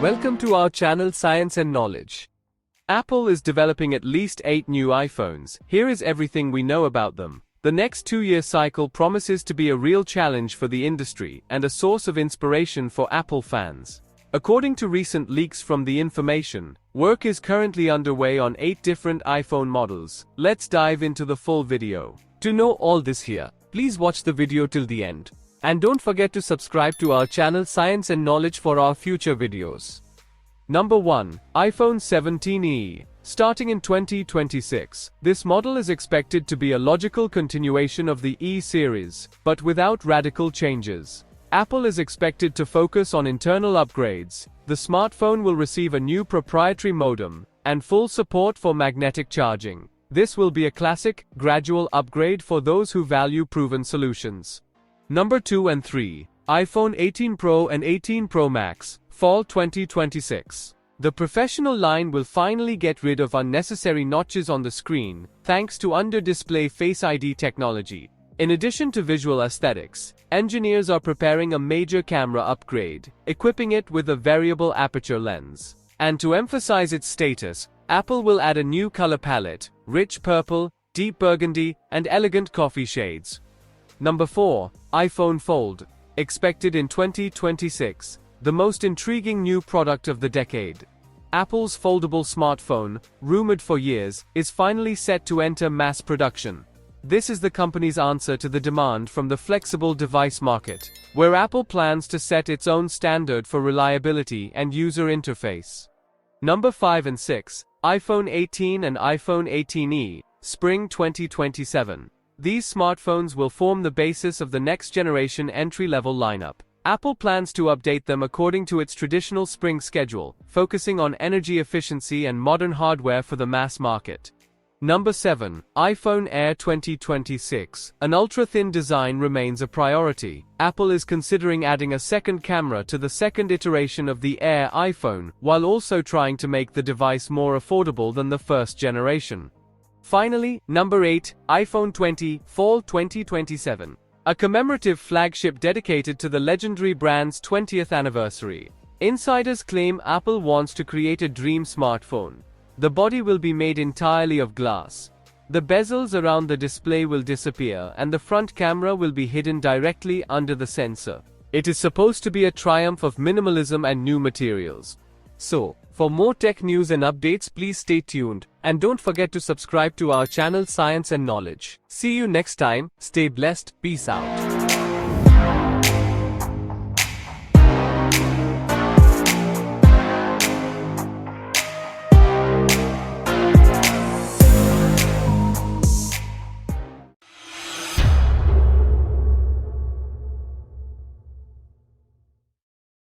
Welcome to our channel Science and Knowledge. Apple is developing at least 8 new iPhones. Here is everything we know about them. The next 2-year cycle promises to be a real challenge for the industry and a source of inspiration for Apple fans. According to recent leaks from The Information, work is currently underway on 8 different iPhone models. Let's dive into the full video. To know all this here, please watch the video till the end. And don't forget to subscribe to our channel Science and Knowledge for our future videos. Number 1. iPhone 17e. Starting in 2026, this model is expected to be a logical continuation of the E series, but without radical changes. Apple is expected to focus on internal upgrades. The smartphone will receive a new proprietary modem and full support for magnetic charging. This will be a classic, gradual upgrade for those who value proven solutions. Number 2 and 3. iPhone 18 Pro and 18 Pro Max, Fall 2026. The professional line will finally get rid of unnecessary notches on the screen, thanks to under-display Face ID technology. In addition to visual aesthetics, engineers are preparing a major camera upgrade, equipping it with a variable aperture lens. And to emphasize its status, Apple will add a new color palette, rich purple, deep burgundy, and elegant coffee shades. Number 4. iPhone Fold. Expected in 2026, the most intriguing new product of the decade. Apple's foldable smartphone, rumored for years, is finally set to enter mass production. This is the company's answer to the demand from the flexible device market, where Apple plans to set its own standard for reliability and user interface. Number 5 and 6. iPhone 18 and iPhone 18e, Spring 2027. These smartphones will form the basis of the next-generation entry-level lineup. Apple plans to update them according to its traditional spring schedule, focusing on energy efficiency and modern hardware for the mass market. Number 7. iPhone Air 2026. An ultra-thin design remains a priority. Apple is considering adding a second camera to the second iteration of the Air iPhone, while also trying to make the device more affordable than the first generation. Finally, number 8, iPhone 20, Fall 2027. A commemorative flagship dedicated to the legendary brand's 20th anniversary. Insiders claim Apple wants to create a dream smartphone. The body will be made entirely of glass. The bezels around the display will disappear and the front camera will be hidden directly under the sensor. It is supposed to be a triumph of minimalism and new materials. So, for more tech news and updates, please stay tuned, and don't forget to subscribe to our channel Science and Knowledge. See you next time, stay blessed, peace out.